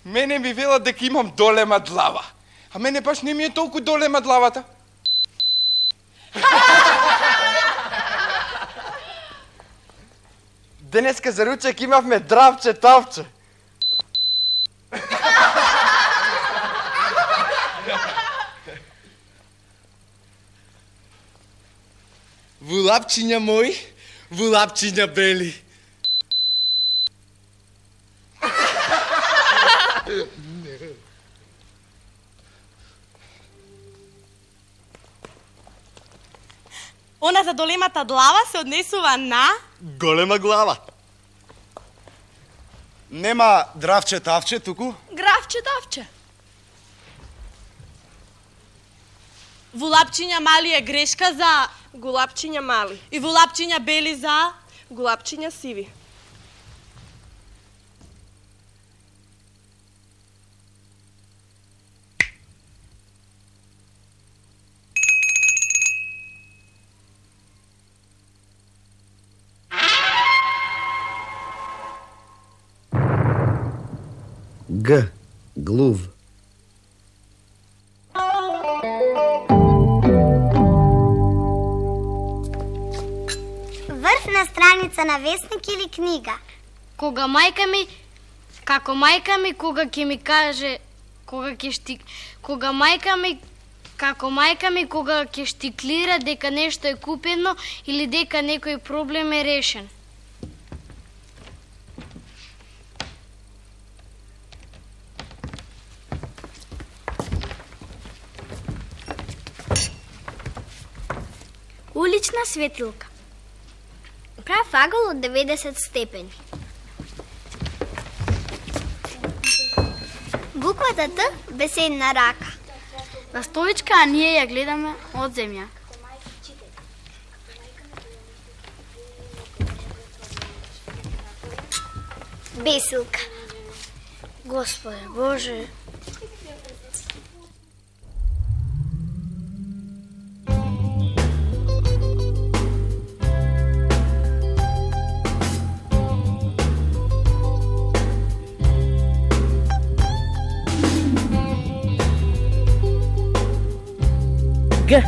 Мене ми велат дека имам долема длава. А мене баш не ми е толку долема длавата. Денеска за ручек имавме дравче, тавче. Вулапчиња мој, вулапчиња бели. Оната долемата длава се однесува на... Голема глава. Нема дравче, тавче туку? Графче давче. Вулапчиња мали е грешка за... Гулапчиња мали. И вулапчиња бели за... Гулапчиња сиви. Г. Глув. Врвна страница на весник или книга. Кога мајка ми, како мајка ми кога ќе ми каже, кога мајка ми, како мајка ми кога ќе штиклира дека нешто е купено или дека некој проблем е решен. Улична светилка. Прав агол од 90 степени. Буквата Т без една рака. На столичка, а ние ја гледаме од земја. Бесилка. Господе Боже. Г.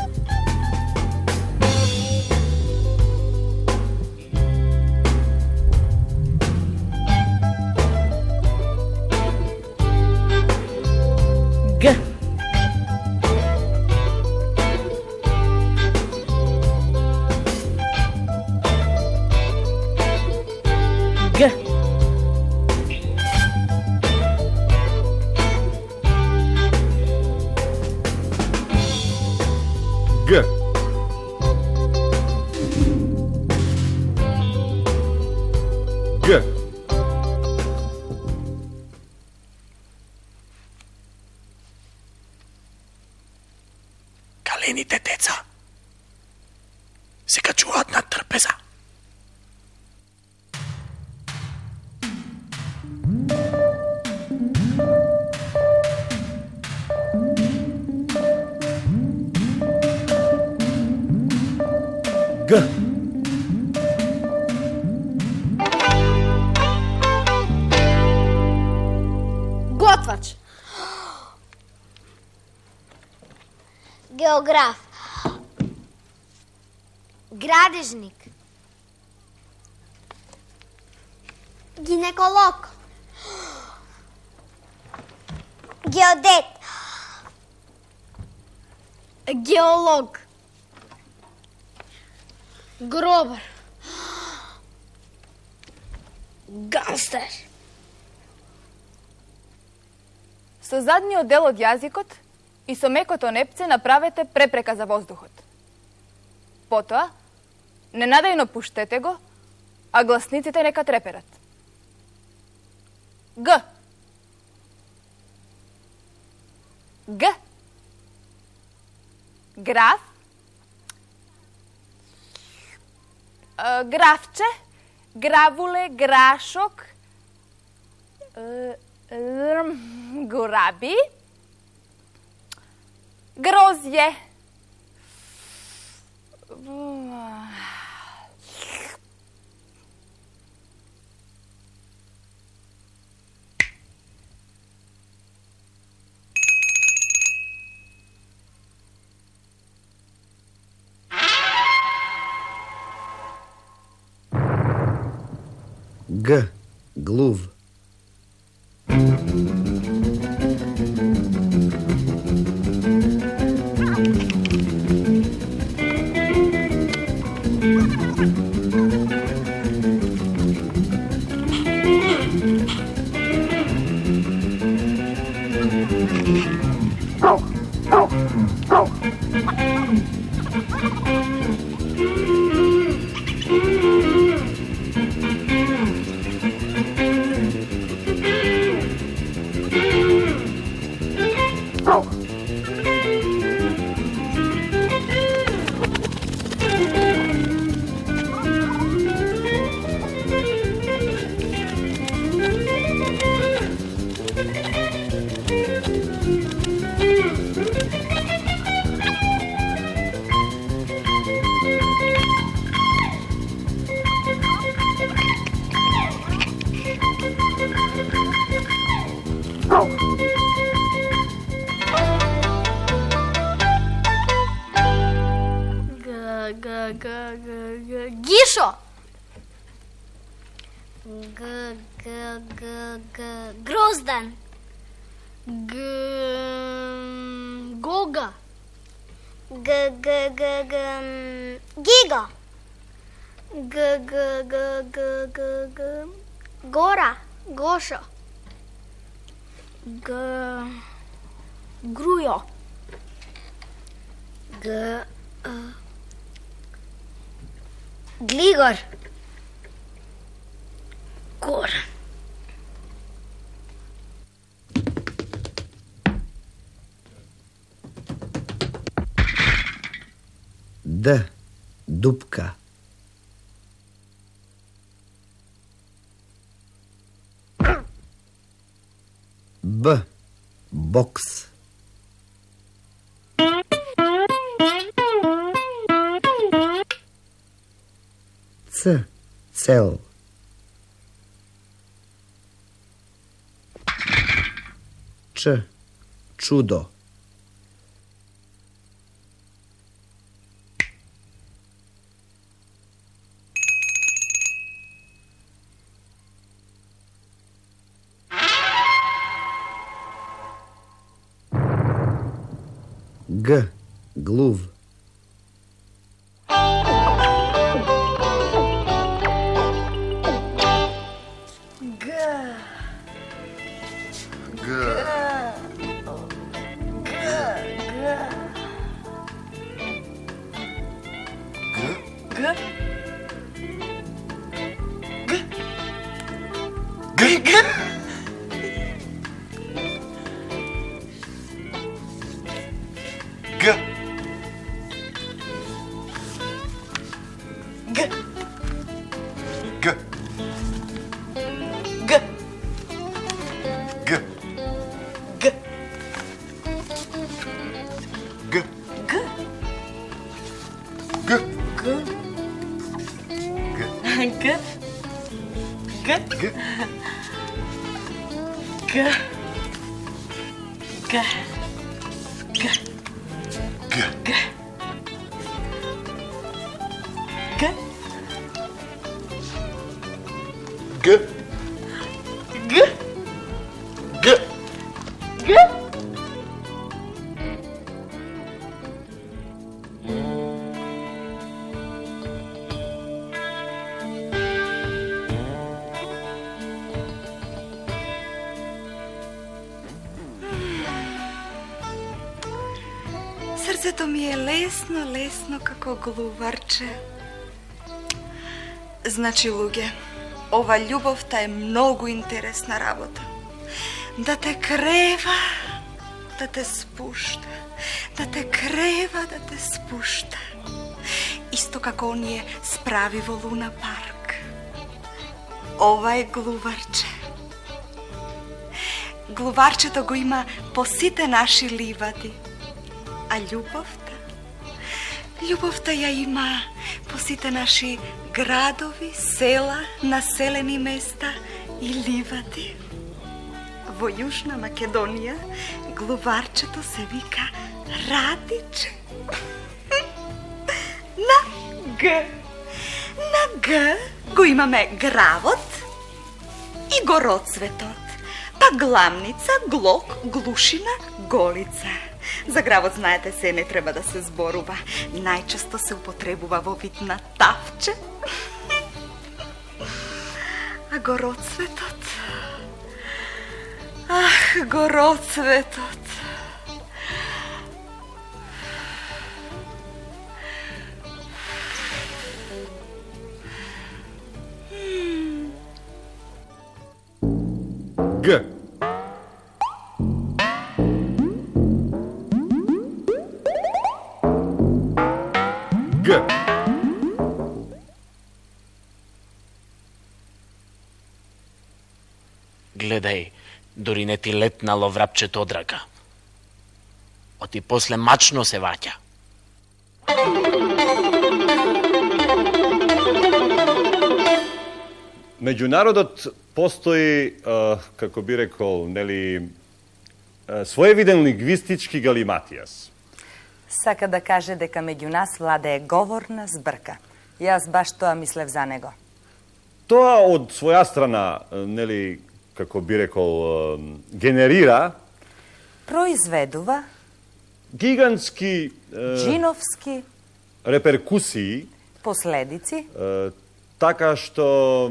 Г. Г. Г. Г. Калените деца се качуваат на трпеза. Г. Готвач. Географ. Градежник. Гинеколог. Геодет. Геолог. Гробар. Гангстер. Со задниот дел од јазикот и со мекото непце направете препрека за воздухот. Потоа, ненадејно пуштете го, а гласниците нека треперат. Г. Г. Граф. Графче. Гравуле. Грашок. Гораби. Грозје. G. Gluv. Гишо! Grozdan. Гога! Gigo. Gora. Гоша! Груjo! Gligor. Gor. D. Dupka. B. Boks. C. Cel. Č. Čudo. G. Gluv. Srcето mi je lesno, lesno kako gluvarče. Znači, Luge, ova ljubov ta je mnogo interesna rabota. Da te kreva, da te spušta. Da te kreva, da te spušta. Isto kako on je spravivo Luna Park. Ovaj gluvarče. Gluvarčето го има по сите наши ливади. А љубовта ја има по сите наши градови, села, населени места и ливади. Во Јужна Македонија глуварчето се вика Радиче. На Г го имаме гравот i Gorocvetot, pa Glavnica, Glok, Glušina, Golica. Za gravot, znajete se, ne treba da se zboruva. Najčesto se upotrebuva vo vid na tavče. A Gorocvetot? Ah, Gorocvetot. G. G. Гледај, дори не ти летнало врапчето од рака. Оти после мачно се ваќа. Među narodot postoji, kako bi rekao, svojeviden lingvistički galimatijas. Сака да каже дека меѓу нас владее говорна збрка. Јас баш тоа мислев за него. Тоа од своја страна, како би rekao, generira Произведува gigantski джиновски reperkusiji, последици. така што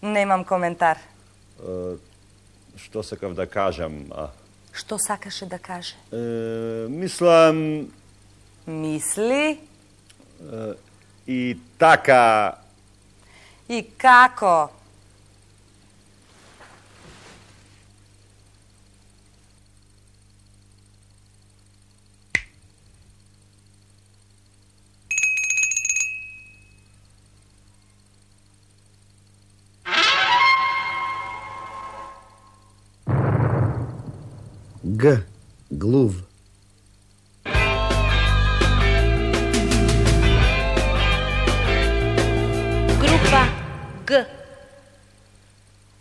Немам коментар. што сакав да кажам, Што сакаше да каже? мислам Мисли и така и како? Г. Глув. Група Г.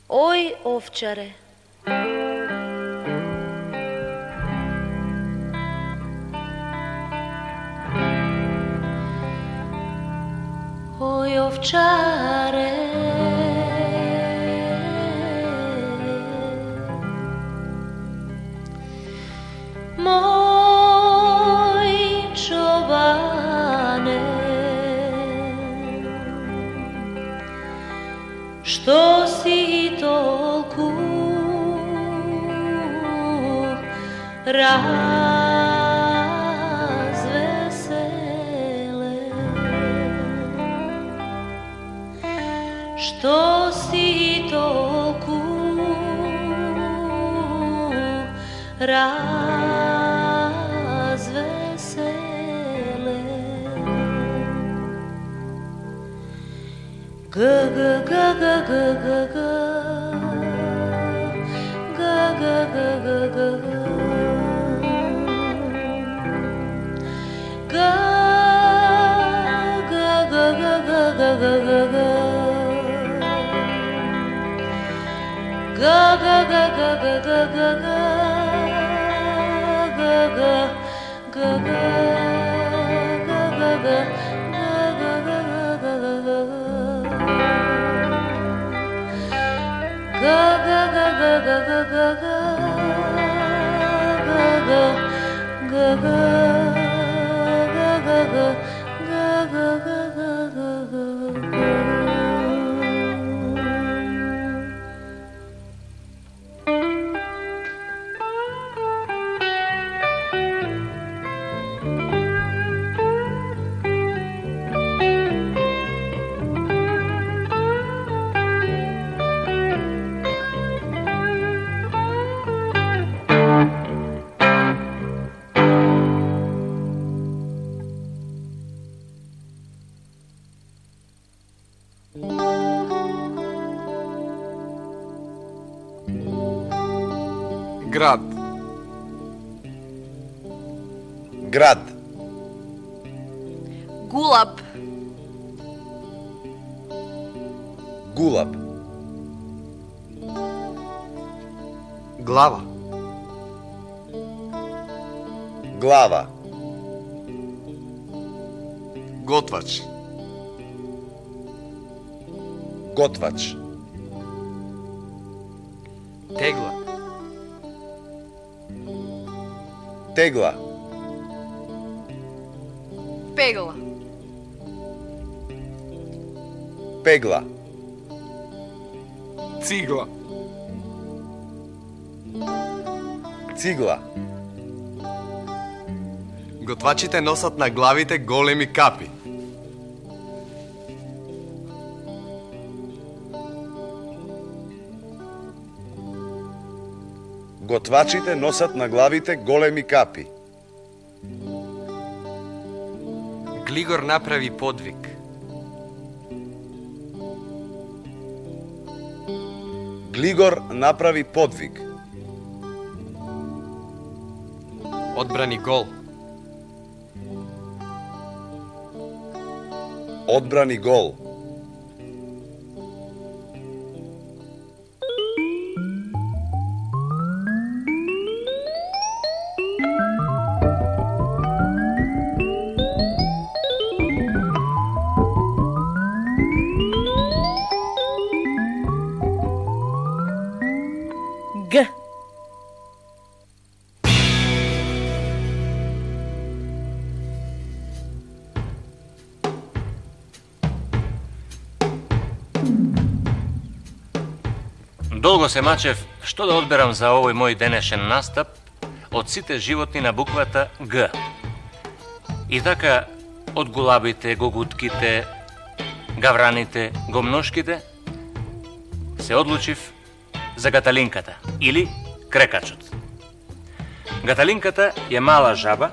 Ој, овчаре. Ој, овчаре. Мој чобане, што си толку развеселен, што си толку Grad. Grad. Gulab. Gulab. Glava. Glava. Готвач. Готвач. Tegla. Tegla. Pegla. Pegla. Cigla. Цигла. Готвачите носат на главите големи капи. Готвачите носат на главите големи капи. Глигор направи подвиг. Глигор направи подвиг. Одбрани гол. Одбрани гол. Г. Долго се мачев што да одберам за овој мој денешен настап од сите животни на буквата Г. И така, од гулабите, гогутките, гавраните, гомношките, се одлучив за гаталинката или крекачот. Гаталинката е мала жаба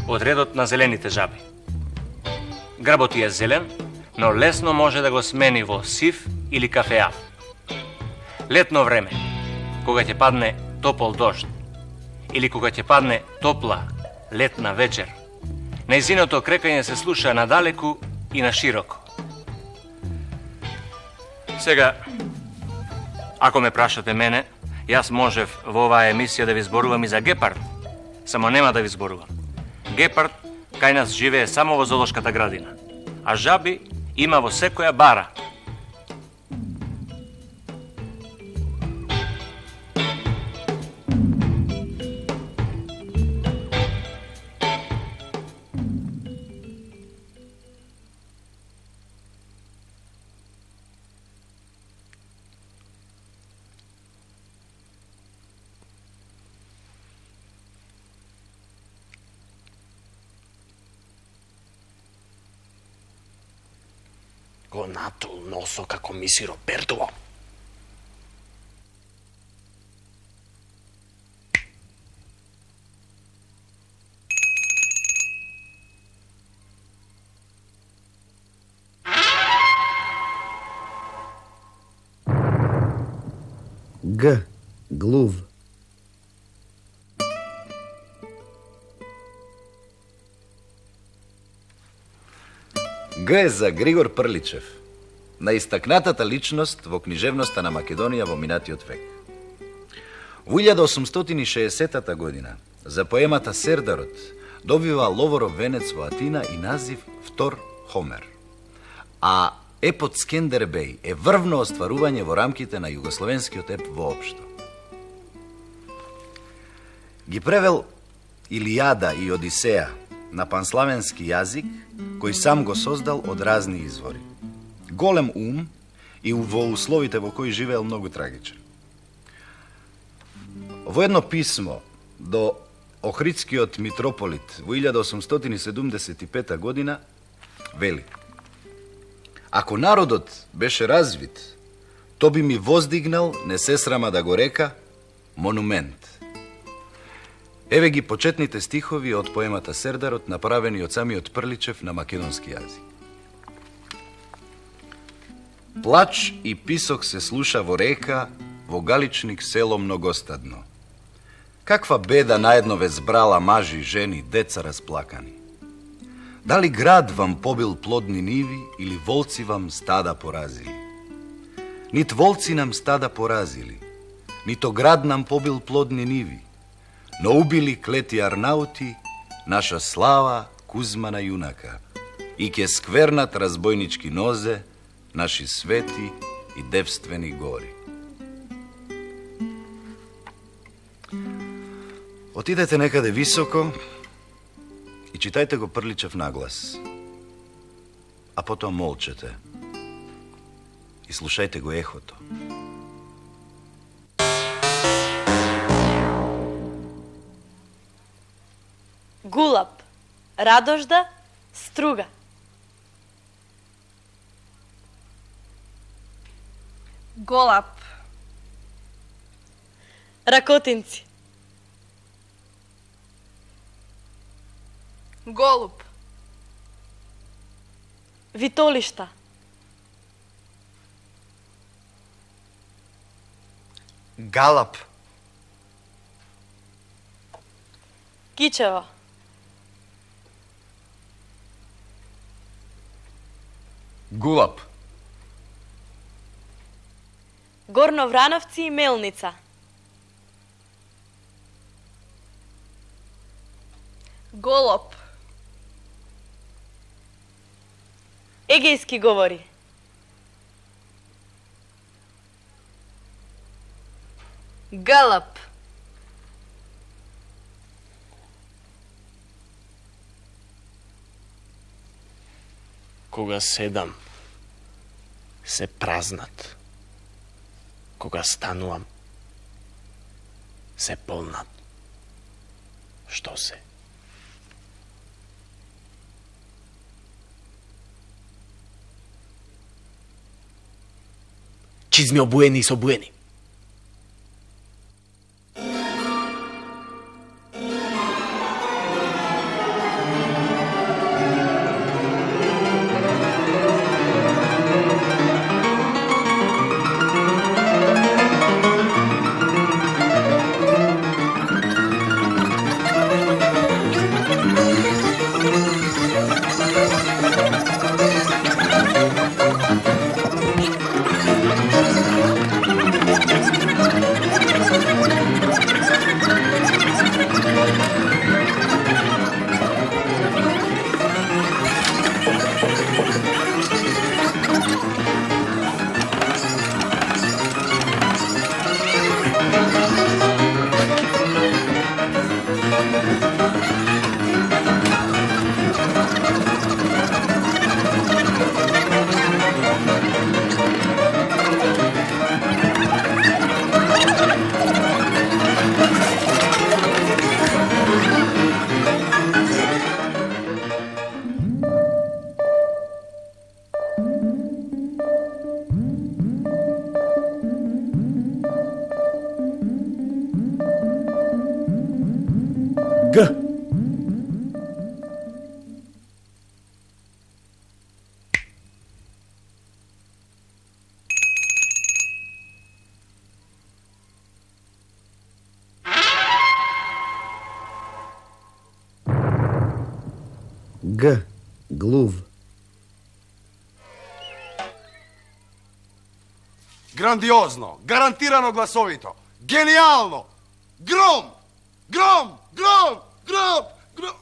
од редот на зелените жаби. Гработ е зелен, но лесно може да го смени во сив или кафеав. Летно време, кога ќе падне топол дожд, или кога ќе падне топла летна вечер, нејзиното крекање се слуша надалеку и на широко. Сега, ако ме прашате мене, јас можев во оваа емисија да ви зборувам и за гепард, само нема да ви зборувам. Гепард кај нас живее само во зоолошката градина, а жаби има во секоја бара. Го натул носо како мисиро пердуо. Г. Глув. Г е за Григор Прличев, наистакнатата личност во книжевноста на Македонија во минатиот век. Во 1860 година за поемата Сердарот добива Ловоров венец во Атина и назив Втор Хомер. А епот Скендербеј е врвно остварување во рамките на југословенскиот еп воопшто. Ги превел Илијада и Одисеја на панславенски јазик, кој сам го создал од разни извори. Голем ум и во условите во кои живеел многу трагичен. Во едно писмо до Охридскиот митрополит во 1875 година вели: ако народот беше развит, то би ми воздигнал, не се срама да го река, монумент. Еве ги почетните стихови од поемата Сердарот, направени од самиот Прличев на македонски јазик. Плач и писок се слуша во река, во галичник село многостадно. Каква беда наедно ве збрала мажи, жени, деца расплакани. Дали град вам побил плодни ниви или волци вам стада поразили? Нит волци нам стада поразили, нито град нам побил плодни ниви, но убили клети арнаути, наша слава Кузмана јунака, и ке сквернат разбойнички нозе, наши свети и девствени гори. Отидете некаде високо и читајте го Прличев наглас. А потоа молчете и слушајте го ехото. Гулап, радожда, струга. Голап. Ракотинци. Голуб. Витолишта. Галап. Кичево. Гулап. Горноврановци и Мелница. Голоп. Егејски говори. Галап. Кога седам, се празнат. Кога станувам, се полнат. Што се? Чизми обуени и собуени. Г. Г. Глув. Грандиозно, гарантирано гласовито, генијално, гром, гром, гром, гром, гром.